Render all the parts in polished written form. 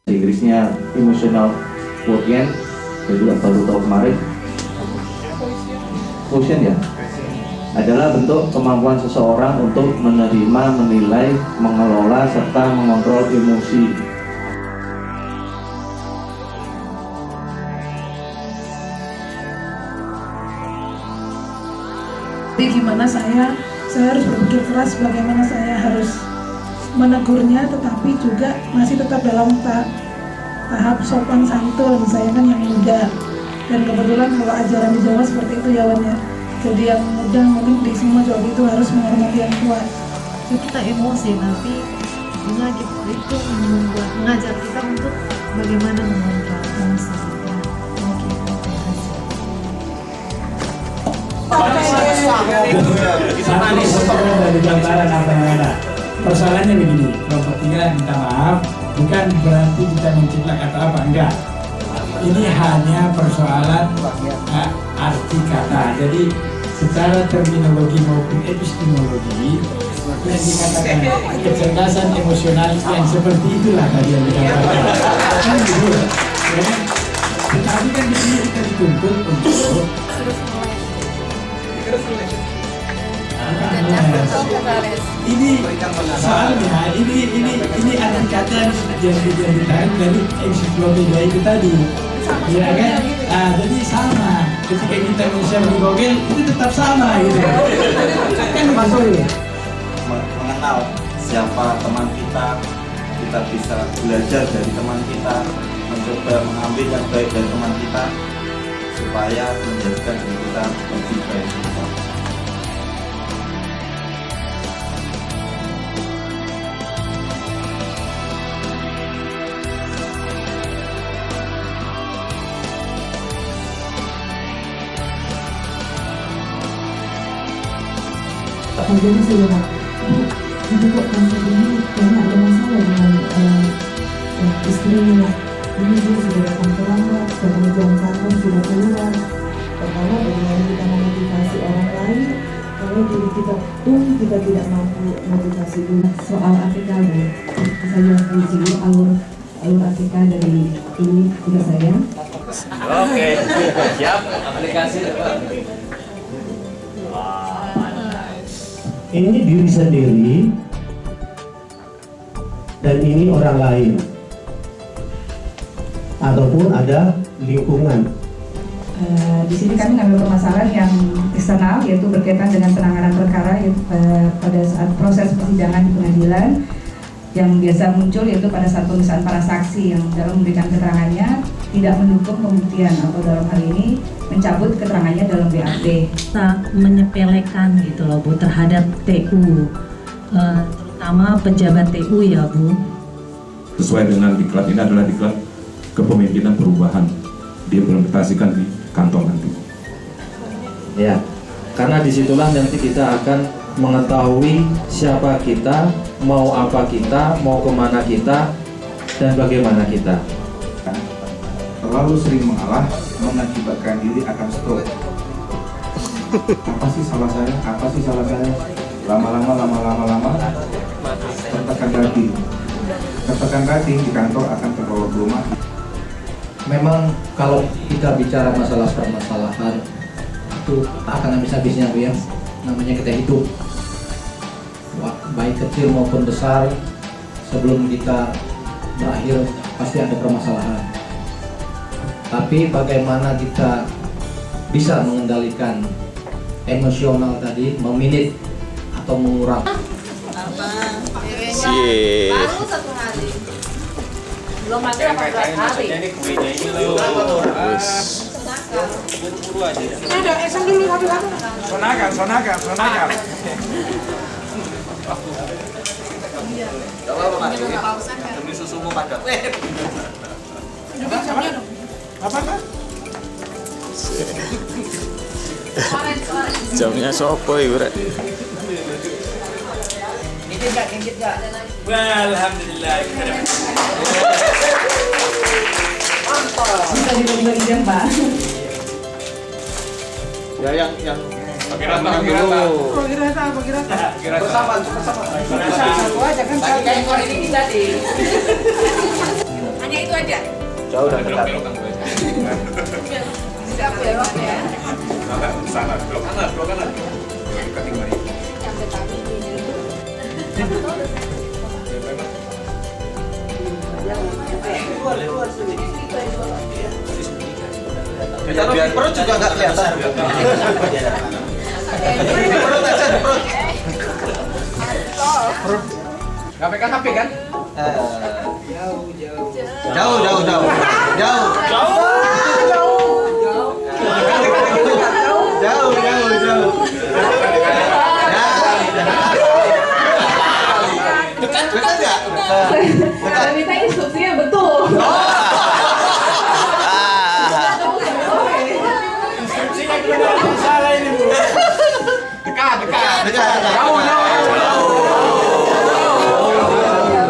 Inggrisnya emotional quotient, saya juga baru tahu kemarin. Quotient ya, adalah bentuk kemampuan seseorang untuk menerima, menilai, mengelola, serta mengontrol emosi. Jadi gimana saya harus berpikir keras bagaimana saya harus menegurnya, tetapi juga masih tetap dalam tahap sopan santun. Saya kan yang muda, dan kebetulan kalau ajaran di Jawa seperti itu ya Wan ya. Jadi yang muda mungkin di semua Jawa itu harus menghormati yang tua. Jadi kita emosi, tapi mengajar itu mengajar kita untuk bagaimana mengontrol emosi kita. Dari gambaran apa yang ada. Persoalannya begini, kelompok 3 minta maaf, bukan berarti kita mencipta kata apa, enggak. Ini hanya persoalan arti kata. Jadi secara terminologi maupun epistemologi yang dikatakan kecerdasan emosional yang seperti itulah tadi yang digambarkan. Kan gitu, ya. Tetapi kan di sini kita dituntut untuk ini soalnya ini arti kata yang ditarik dari ensiklopedia itu tadi, ya kan? Jadi sama. Ketika kita bisa di Google itu tetap sama gitu. Kan betul. Mengenal siapa teman kita, kita bisa belajar dari teman kita, mencoba mengambil yang baik dari teman kita supaya menjadikan diri kita lebih baik. Jadi saya ibu kok konsep ini karena ada masalah dengan istrinya. Ini dia sudah datang terlambat, katanya jam kantor sudah keluar. Pertama bagaimana kita memotivasi orang lain kalau diri kita pun kita tidak mampu motivasi dulu. Soal artikel saya di sini alur artikel dari ini juga saya. Oke, siap aplikasi. Ini diri sendiri dan ini orang lain ataupun ada lingkungan. Di sini kami mengambil permasalahan yang eksternal, yaitu berkaitan dengan penanganan perkara pada saat proses persidangan di pengadilan, yang biasa muncul yaitu pada saat pemeriksaan para saksi yang dalam memberikan keterangannya tidak mendukung pembuktian, atau dalam hal ini mencabut keterangannya dalam BAP. Kita menyepelekan gitu loh Bu terhadap TU, terutama pejabat TU ya Bu. Sesuai dengan diklat, ini adalah diklat kepemimpinan perubahan, diimplementasikan di kantor nanti. Ya, karena disitulah nanti kita akan mengetahui siapa kita, mau apa kita, mau kemana kita, dan bagaimana kita. Terlalu sering mengalah mengakibatkan diri akan stroke. Apa sih salah saya? Apa sih salah saya? Lama-lama tertekan hati di kantor akan terbawa rumah. Memang kalau kita bicara masalah permasalahan itu tak akan habis-habisnya Bu ya. Namanya kita hidup, baik kecil maupun besar, sebelum kita berakhir pasti ada permasalahan. Tapi bagaimana kita bisa mengendalikan emosional tadi, meminit atau mengurangi. Baru 1 hari. Belum ada 18 hari. Ini kuenya ini loh. Ada esem dulu satu-satu. sonakan. Coba Pak, demi susumu pada. Apa kan? Jamnya sopo iku rek? Gigit gak? Alhamdulillah. Bisa dibagi-bagi jam Pak. Ya yang Pakai rata dulu. Bagi rata. bersama. Satu aja kan. Bagi kayak ini jadi. Hanya itu Jauh dan dekat. Siap belok ya. Sana, belok kanan. Deketin Mari. Biar perut juga nggak kelihatan. Perut. Nggak pegang HP kan? Jauh. Dekat nggak? Saya minta instruksinya betul. Instruksinya kebenaran salah ini Bu. Dekat. Jauh.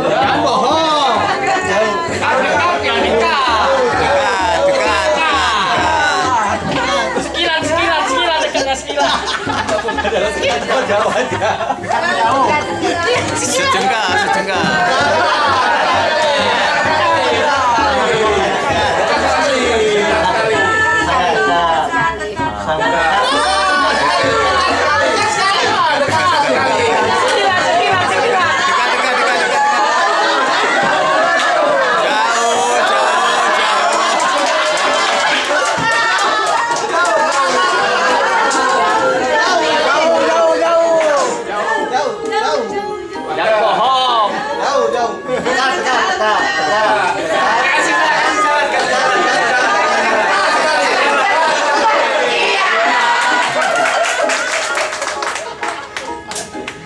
Jangan bohong. Kalau dekat ya dekat. Sekilan dekatnya sekilan. Jauh aja. Sejengkal. Jangan bohong. Jauh.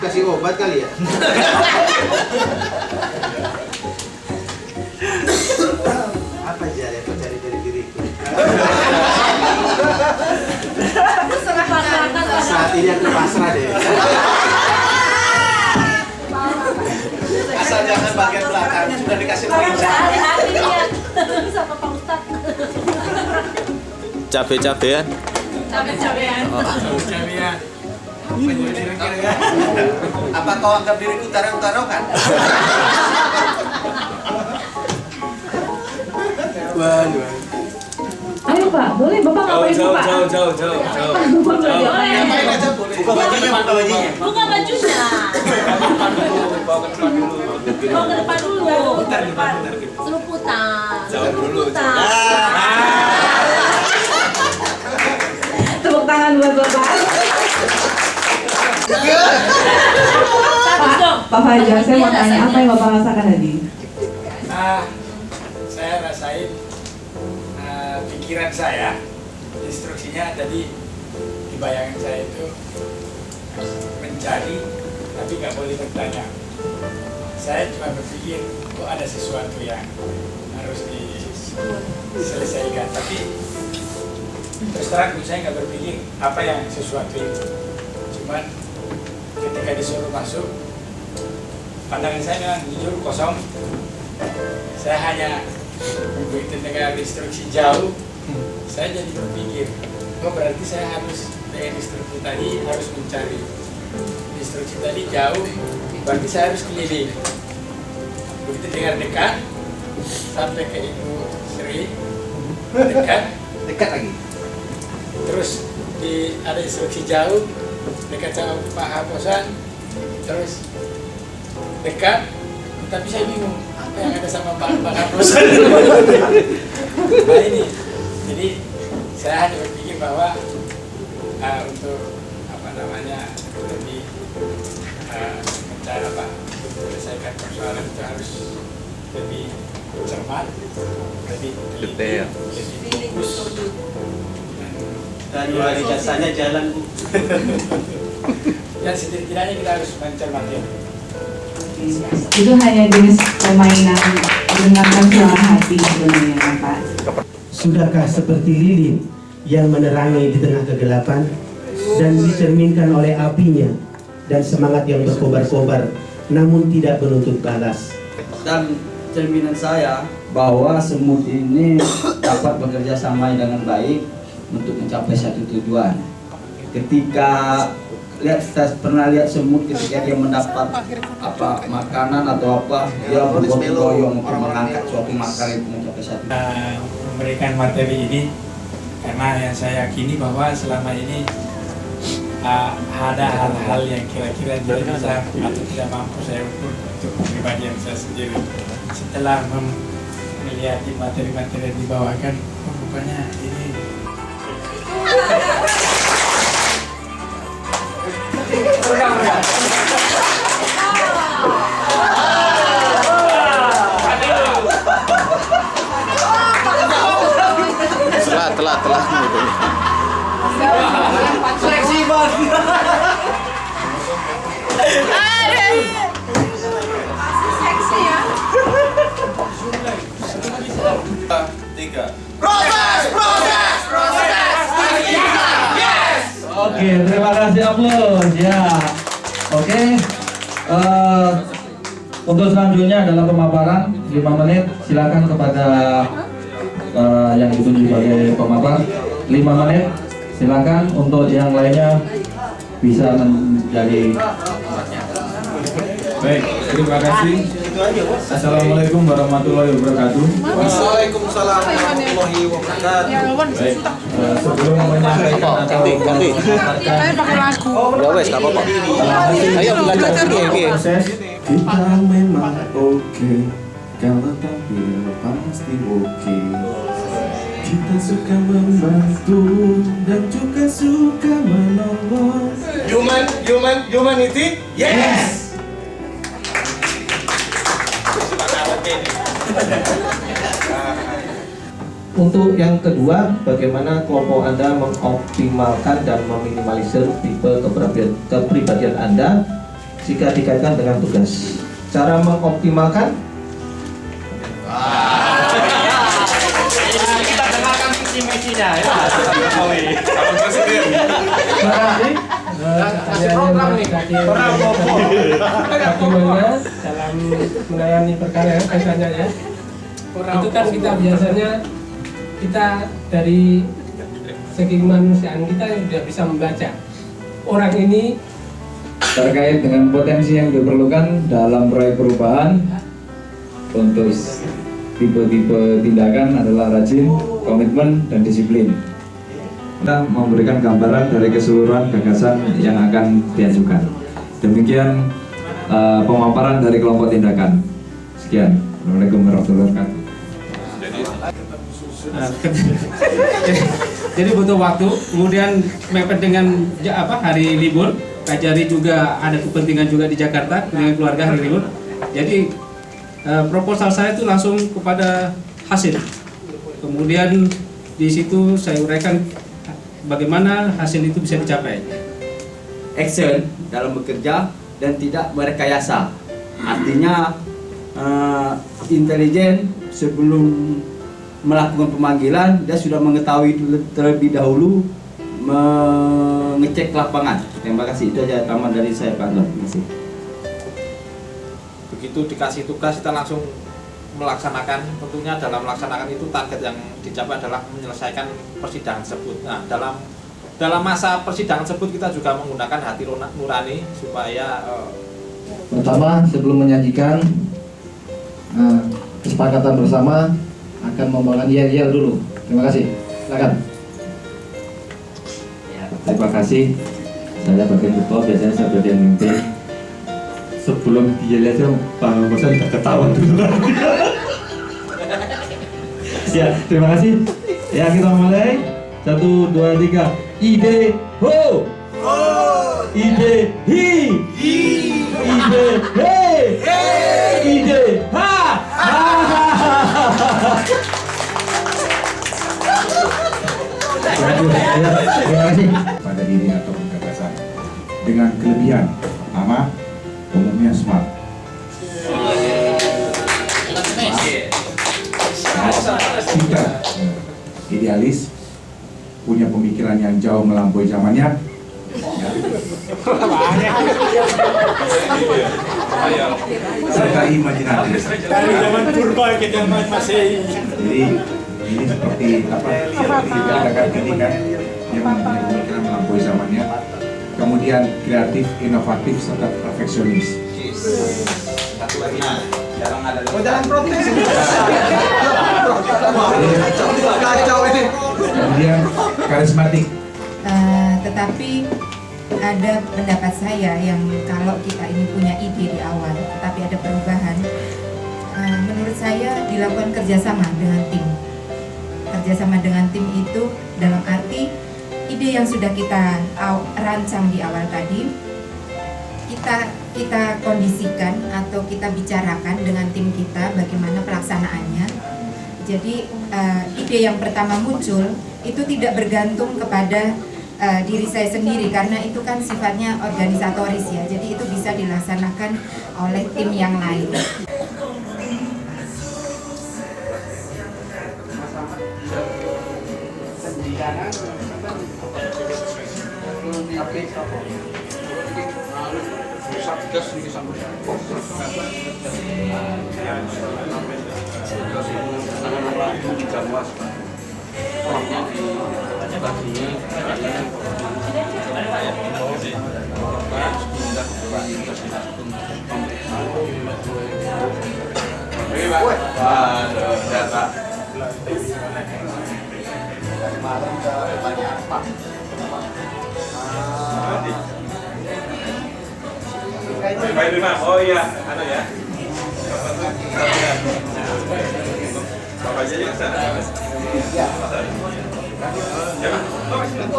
Kasih obat kali ya? Apa cari diriku? Saat ini aku pasrah deh. Asal jangan bagian belakang, sudah dikasih perintah. Sama Pak Ustadz. Cabe-cabean. Cabe-cabean. Cabean. Apa kau anggap diriku tarung-tarukan? Waduh. Ayo Pak, boleh Bapak ngapain Pak? Jauh. Ngapain aja boleh. Buka bajunya. Buka bajunya. Bawa ke depan dulu. Bawa ke depan dulu. Putar. Seruputan. Jauh dulu. Tepuk tangan buat Bapak. Pak Fajar, saya mau tanya apa yang Bapak rasakan tadi? Saya rasain pikiran saya, instruksinya tadi di bayangan saya itu mencari tapi nggak boleh bertanya. Saya cuma berpikir kok ada sesuatu yang harus diselesaikan, tapi terus terang saya nggak berpikir apa yang sesuatu itu. Cuman ketika disuruh masuk, pandangan saya memang jujur kosong. Saya hanya begitu dengar instruksi jauh, saya jadi berpikir, oh berarti saya harus dengan instruksi tadi harus mencari. Instruksi tadi jauh, berarti saya harus keliling. Begitu dengar dekat, sampai ke Ibu Sri, dekat lagi. Terus ada instruksi jauh, dekat sama Pak Haposan, terus dekat, tapi saya bingung apa yang ada sama Pak Haposan. Nah ini, jadi saya hanya berpikir bahwa untuk lebih mencari menyelesaikan persoalan itu harus lebih cermat, lebih detail, lebih fokus. Dan dua jasanya jalan. Ya setidaknya kita harus mencermati. Itu hanya jenis permainan mendengarkan suara hati sebenarnya Pak. Sudahkah seperti lilin yang menerangi di tengah kegelapan dan dicerminkan oleh apinya dan semangat yang berkobar-kobar namun tidak menuntut balas. Dan cerminan saya bahwa semut ini dapat bekerja sama dengan baik untuk mencapai satu tujuan. Ketika pernah lihat semut ketika dia mendapat apa makanan atau apa, dia bergotong royong untuk mengangkat suatu makanan itu mencapai satu. Memberikan materi ini karena yang saya yakini bahwa selama ini ada hal-hal yang kira-kira tidak bisa atau tidak mampu saya ukur untuk kepribadian saya sendiri. Setelah melihat materi-materi yang dibawakan, rupanya ini telat. Seksi banget. Seksi ya. 3. Oke, terima kasih aplaus ya. Oke, untuk selanjutnya adalah pemaparan 5 menit. Silakan kepada yang ditunjuk sebagai pemapar 5 menit. Silakan untuk yang lainnya bisa menjadi. Baik, terima kasih. Assalamualaikum warahmatullahi wabarakatuh. Waalaikumsalam warahmatullahi wabarakatuh. Baik, sebelum menyampaikan atau Ayo belajar proses, kita memang oke, kalau tampil pasti oke. Kita suka membantu dan juga suka menolong. Humanity? Yes. Untuk yang kedua, bagaimana kelompok Anda mengoptimalkan dan meminimalisir tipe kepribadian Anda jika dikaitkan dengan tugas. Cara mengoptimalkan? Kita dengarkan visi-misinya ya. Program nih, bagaimana dalam menangani perkara yang kaitannya ya. Itu kan kita biasanya dari segi kemanusiaan kita sudah bisa membaca orang ini terkait dengan potensi yang diperlukan dalam proyek perubahan. Untuk tipe-tipe tindakan adalah rajin, komitmen, dan disiplin. Kita memberikan gambaran dari keseluruhan gagasan yang akan diajukan. Demikian pemaparan dari kelompok tindakan. Sekian. Assalamualaikum warahmatullahi wabarakatuh. jadi butuh waktu, kemudian mepet dengan hari libur. Kajari juga ada kepentingan juga di Jakarta dengan keluarga hari libur. Jadi proposal saya itu langsung kepada hasil. Kemudian di situ saya uraikan bagaimana hasil itu bisa dicapai. Action dalam bekerja dan tidak merekayasa. Artinya intelijen sebelum melakukan pemanggilan dia sudah mengetahui terlebih dahulu, mengecek lapangan. Terima kasih. Itu aja tambahan dari saya, Pak. Terima kasih. Begitu dikasih tugas kita langsung melaksanakan. Tentunya dalam melaksanakan itu target yang dicapai adalah menyelesaikan persidangan tersebut. Nah, dalam masa persidangan tersebut kita juga menggunakan hati nurani supaya Pertama, sebelum menyajikan kesepakatan bersama akan membangun yel dulu. Terima kasih. Silakan. Ya, terima kasih. Saya bagian ketua, biasanya saya bagian mimpin. Sebelum dia lihat Pak Bosan udah ketahuan dulu. Ya, terima kasih. Ya, kita mulai. 1, 2, 3. Ide ho. Ide hi. Ide he. Ide ha. Terima kasih pada diri atau gagasan dengan kelebihan. Pertama, umumnya smart. Pintar, idealis, punya pemikiran yang jauh melampaui zamannya. Serta imajinatif. Dari zaman purba ke zaman Masehi. Jadi ini seperti apa? Kita katakan ini kan yang punya pemikiran melampaui zamannya. kemudian kreatif, inovatif, serta perfeksionis. Satu lagi. Jarang ada. Jangan protes. Kacau ini. Kemudian karismatik. Tetapi ada pendapat saya yang kalau kita ini punya ide di awal, tapi ada perubahan, menurut saya dilakukan kerjasama dengan tim. Kerjasama dengan tim itu dalam arti ide yang sudah kita rancang di awal tadi, kita kondisikan atau kita bicarakan dengan tim kita bagaimana pelaksanaannya. Jadi ide yang pertama muncul itu tidak bergantung kepada diri saya sendiri karena itu kan sifatnya organisatoris ya, jadi itu bisa dilaksanakan oleh tim yang lain. Oh iya, anu ya. Bapak aja ya, sana. Ya. Ya,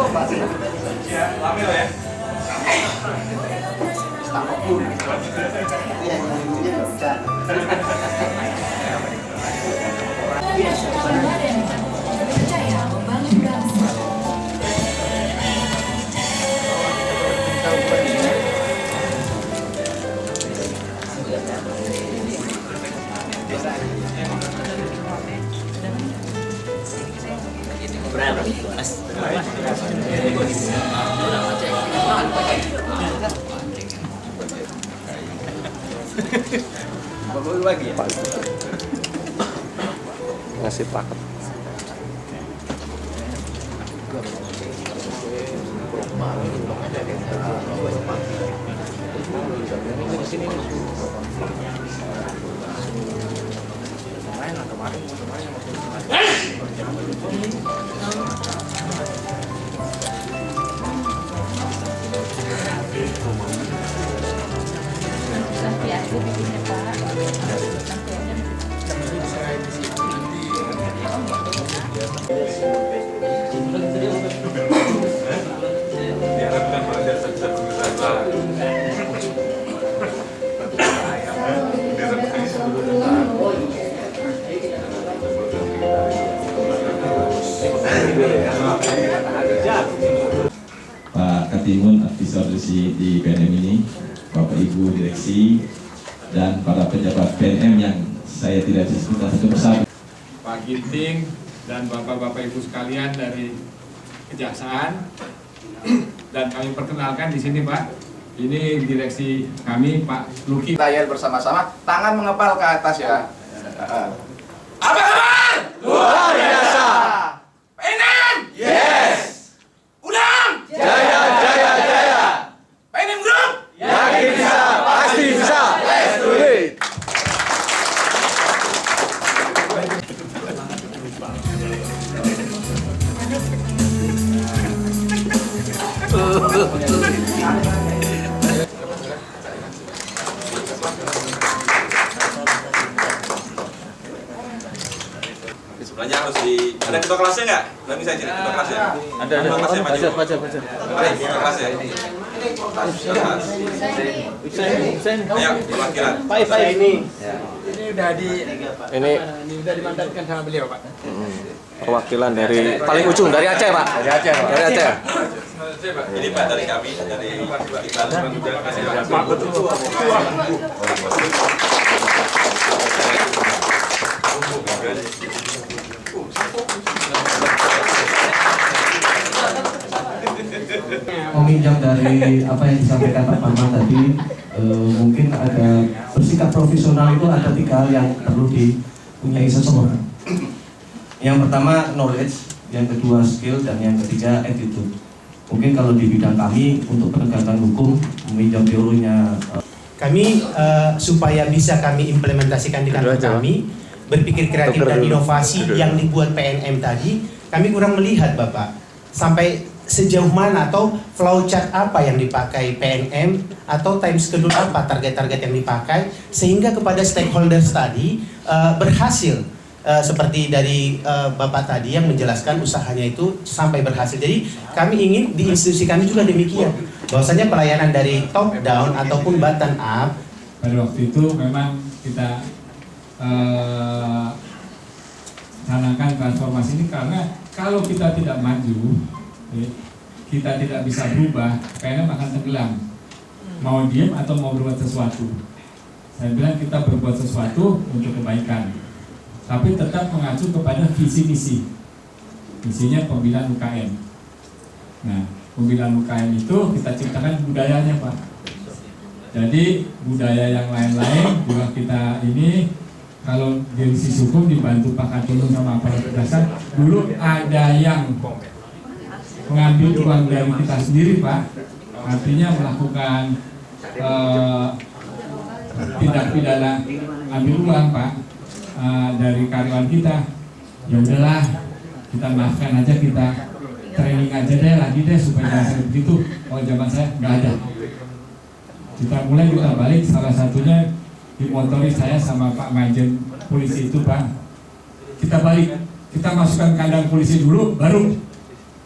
Pak. Ya, ambil ya. Ngasih paket. Pak Katimun, advisor di PNM ini, Bapak Ibu Direksi, dan para pejabat PNM yang saya tidak disebutkan satu persatu. Pak Ginting dan Bapak-Bapak Ibu sekalian dari Kejaksaan, dan kami perkenalkan di sini Pak, ini direksi kami Pak Luki. Kita bersama-sama, tangan mengepal ke atas ya. Apa kabar? Luar biasa. PNM? Yes. Ulang. Jaya, jaya, jaya. PNM Group? Yakin bisa, pasti bisa. Let's do it. Sebenarnya harus di ada ketua kelasnya nggak? Nggak bisa jadi ketua kelasnya. Ada. Baca. Mari ketua kelasnya. Ayo perwakilan. Pak ini. Ini udah udah dimandatkan sama beliau Pak. Perwakilan dari paling ujung dari Aceh Pak. Dari Aceh. Dari Aceh. Ini Pak dari kami dari kita. Pak Ketua. Meminjam dari apa yang disampaikan Pak Bambang tadi, mungkin ada bersikap profesional itu ada 3 hal yang perlu dipunyai seseorang. Yang pertama knowledge, yang kedua skill, dan yang ketiga attitude. Mungkin kalau di bidang kami untuk penegakan hukum meminjam teorinya kami supaya bisa kami implementasikan di kantor kami, berpikir kreatif dan inovasi yang dibuat PNM tadi, kami kurang melihat Bapak sampai sejauh mana atau flowchart apa yang dipakai PNM atau time schedule apa target-target yang dipakai sehingga kepada stakeholders tadi berhasil seperti dari Bapak tadi yang menjelaskan usahanya itu sampai berhasil. Jadi kami ingin di institusi kami juga demikian, bahwasanya pelayanan dari top down ataupun bottom up. Pada waktu itu memang kita canangkan transformasi ini karena kalau kita tidak maju, kita tidak bisa berubah, PNM akan tenggelam. Mau diem atau mau berbuat sesuatu. Saya bilang kita berbuat sesuatu untuk kebaikan, tapi tetap mengacu kepada visi misi. Misinya pembinaan UKM. Nah, pembinaan UKM itu kita ciptakan budayanya, Pak. Jadi budaya yang lain-lain juga kita ini, kalau dari sisi hukum dibantu Pak Katulung sama aparat dasar, dulu ada yang mengambil uang dari kita sendiri, Pak. Artinya melakukan tindak pidana ambil uang, Pak, dari karyawan kita. Ya udahlah, kita maafkan aja, kita training aja deh lagi deh supaya jangan begitu. Kalau zaman saya nggak ada. Kita mulai kita balik, salah satunya dimotori saya sama Pak Majen polisi itu, Pak. Kita balik, kita masukkan kandang polisi dulu, baru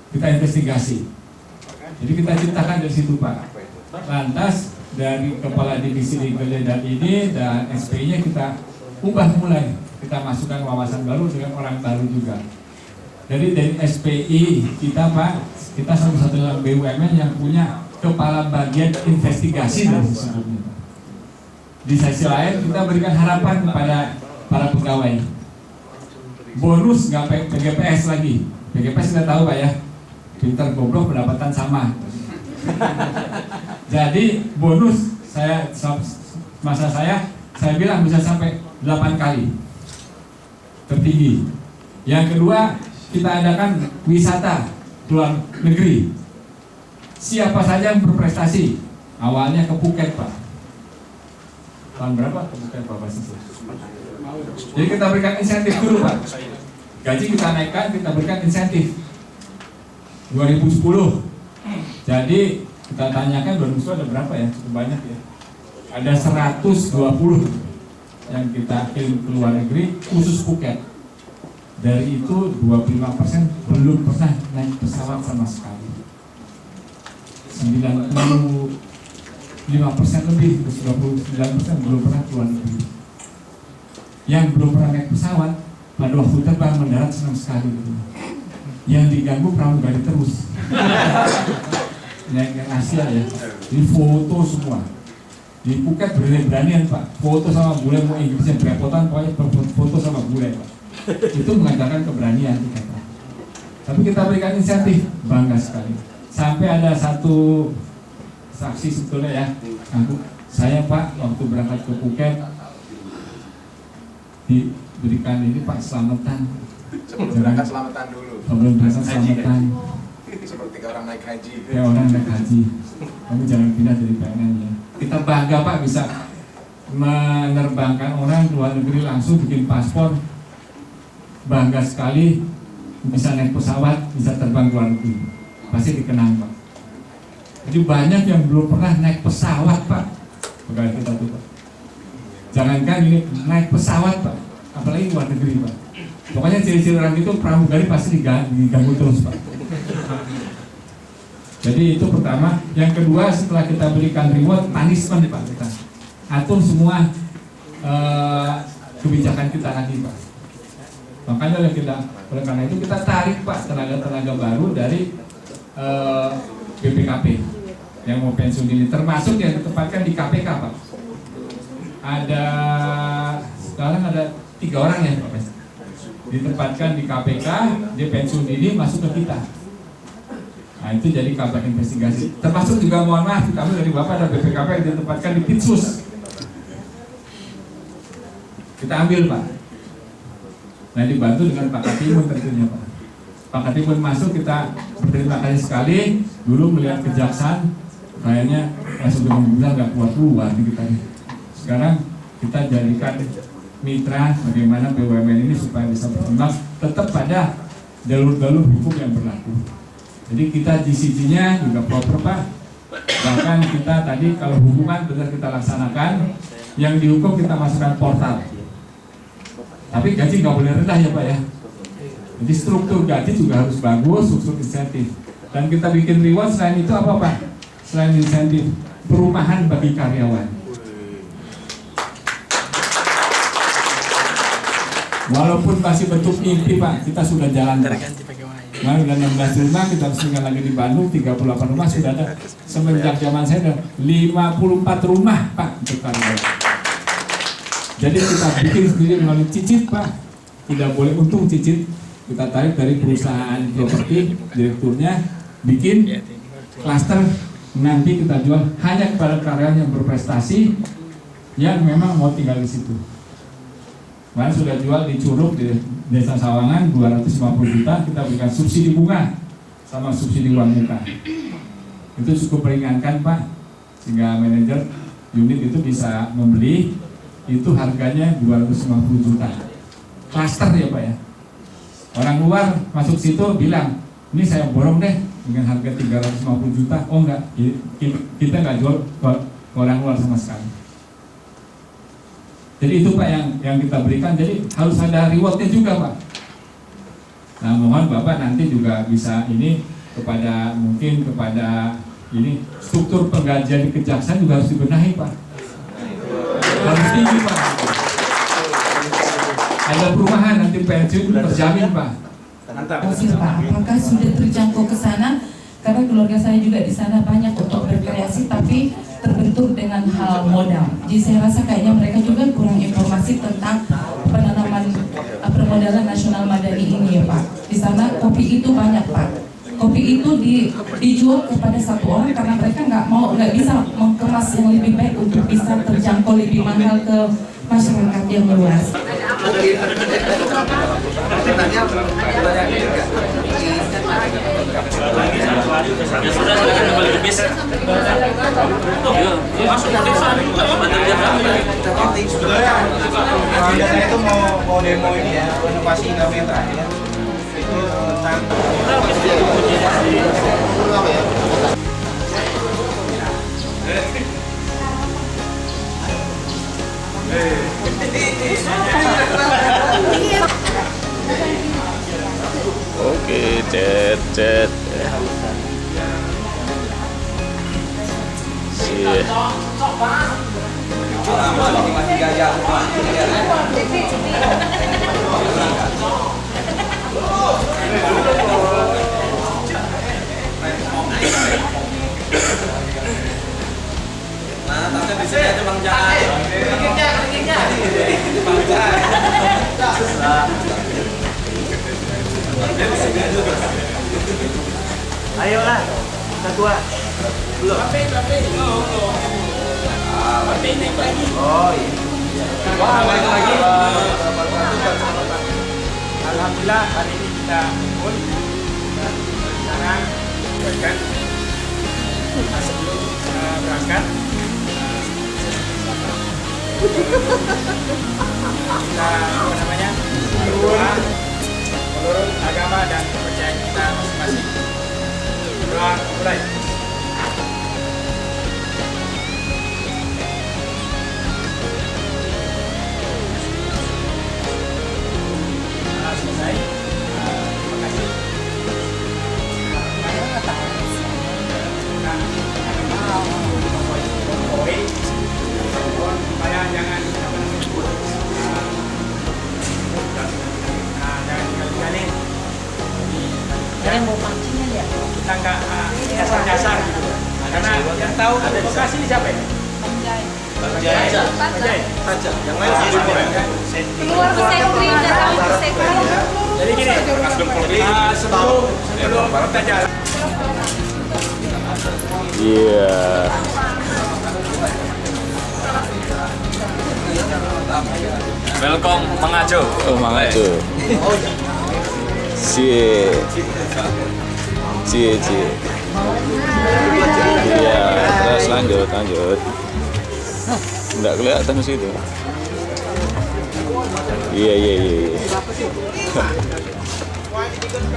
kita investigasi. Jadi kita ciptakan dari situ, Pak. Lantas dari kepala divisi legal dan ini dan SP-nya kita ubah mulai. Kita masukkan wawasan baru dengan orang baru juga. Jadi dari SPI kita, Pak, kita satu-satunya BUMN yang punya kepala bagian investigasi dari sebelumnya. Di sisi lain kita berikan harapan kepada para pegawai. Bonus nggak PGPS lagi. PGPS kita tahu, Pak, ya. Pintar goblok pendapatan sama. Jadi bonus masa saya bilang bisa sampai 8 kali tertinggi. Yang kedua, kita adakan wisata luar negeri. Siapa saja yang berprestasi, awalnya ke Phuket, Pak. Tahun berapa ke Phuket, Pak? Jadi kita berikan insentif dulu, Pak. Gaji kita naikkan, kita berikan insentif. 2010. Jadi kita tanyakan 2010 ada berapa ya? Cukup banyak ya. Ada 120 yang kita kirim ke luar negeri khusus Phuket. Dari itu 25% belum pernah naik pesawat sama sekali. 95% lebih, 29% belum pernah keluar negeri. Yang belum pernah naik pesawat pada waktu terbang mendarat senang sekali gitu. Yang diganggu pramugari terus. Yang Asia ya, di foto semua. Di Phuket berani-beranian, Pak, foto sama bule, mau Inggrisnya berepotan, pokoknya foto sama bule, Pak. Itu mengatakan keberanian kita. Tapi kita berikan insentif, bangga sekali. Sampai ada satu saksi sebetulnya ya, saya, Pak, waktu berangkat ke Phuket diberikan ini, Pak, selamatan. Sebelum berangkat selamatan dulu. Sebelum berangkat selamatan. Seperti orang naik haji. Ya, orang naik haji. Kamu jangan pindah dari PNM ya. Kita bangga, Pak, bisa menerbangkan orang ke luar negeri langsung bikin paspor. Bangga sekali bisa naik pesawat, bisa terbang ke luar negeri. Pasti dikenang, Pak. Jadi banyak yang belum pernah naik pesawat, Pak. Pegawai kita tuh, Pak. Jangankan ini naik pesawat, Pak, apalagi luar negeri, Pak. Pokoknya ciri-ciri orang itu pramugari pasti diganggu terus, Pak. Jadi itu pertama. Yang kedua, setelah kita berikan reward, punishment, Pak, kita atur semua kebijakan kita lagi, Pak. Makanya oleh karena itu kita tarik, Pak, tenaga-tenaga baru dari BPKP yang mau pensiun dini, termasuk yang ditempatkan di KPK, Pak. Sekarang ada 3 orang ya, Pak, ditempatkan di KPK, dia pensiun dini masuk ke kita. Nah, itu jadi kabar investigasi. Termasuk juga, mohon maaf, kami dari Bapak ada BPKP yang ditempatkan di Pitsus. Kita ambil, Pak. Nah, dibantu dengan Pak Katimun tentunya, Pak. Pak Katipun masuk, kita berterima kasih sekali. Dulu melihat kejaksaan kayaknya langsung bilang nggak keluar kita. Sekarang kita jadikan mitra bagaimana BUMN ini supaya bisa berkembang tetap pada jalur-jalur hukum yang berlaku. Jadi kita GCG-nya juga proper Pak. Bahkan kita tadi kalau hukuman benar kita laksanakan, yang dihukum kita masukkan portal. Tapi gaji nggak boleh rendah ya Pak ya. Jadi struktur gaji juga harus bagus, struktur insentif. Dan kita bikin reward selain itu apa Pak? Selain insentif, perumahan bagi karyawan. Walaupun masih bentuk mimpi Pak, kita sudah jalan Pak. Nah, udah 16 rumah, kita tinggal lagi di Bandung, 38 rumah sudah ada. Semenjak zaman saya ada 54 rumah Pak untuk karyawan. Jadi kita bikin sendiri melalui cicit Pak. Tidak boleh untung cicit. Kita tarik dari perusahaan properti, direkturnya bikin klaster, nanti kita jual hanya kepada karyawan yang berprestasi yang memang mau tinggal di situ. Kemarin sudah jual di Curug di Desa Sawangan 250 juta, kita berikan subsidi bunga sama subsidi uang muka. Itu cukup meringankan Pak, sehingga manajer unit itu bisa membeli, itu harganya 250 juta. Klaster ya Pak ya. Orang luar masuk situ bilang, ini saya borong deh dengan harga 350 juta. Oh enggak, kita nggak jual ke orang luar sama sekali. Jadi itu Pak yang kita berikan. Jadi harus ada rewardnya juga Pak. Nah mohon Bapak nanti juga bisa ini kepada mungkin kepada ini struktur penggajian di kejaksaan juga harus dibenahi Pak. Harus tinggi Pak. Ada perumahan nanti pensiun terjamin Pak. Kasih Pak, apakah sudah terjangkau ke sana? Karena keluarga saya juga di sana banyak untuk berkreasi, tapi terbentur dengan hal modal. Jadi saya rasa kayaknya mereka juga kurang informasi tentang penanaman permodalan nasional madani ini ya Pak. Di sana kopi itu banyak Pak. Kopi itu dijual kepada satu orang karena mereka nggak bisa mengemas yang lebih baik untuk bisa terjangkau lebih mahal ke masyarakat yang luas. Saya itu mau demo ini ya, inovasi Indonesia ya. Itu tentang Oke, cet. Nah, tapi di sini ada Bang Jangan. Keriknya. Bang Jangan. Ayolah, kita tua. Belum. Tapi. Naik lagi. Oh iya. Wah, naik lagi. Alhamdulillah hari ini kita kumpul dan sekarang buatkan sebelum berangkat kita berdoa menurut agama dan kepercayaan kita masing-masing. Doa mulai. Selesai. Terima kasih. Supaya jangan jangan Kalian mau pancingnya ya? kita nggak nyasar gitu. Karena yang tahu advokasi ini siapa ya? Saja. Yang lain Keluar ke sekretari dan ke sekretari. Jadi gini, sebelum kita jalan. Iya. Welcome Mang Ajo. Oh, Mang Ajo. Cie. Iya, terus lanjut. Nggak kelihatan ke situ. Iya.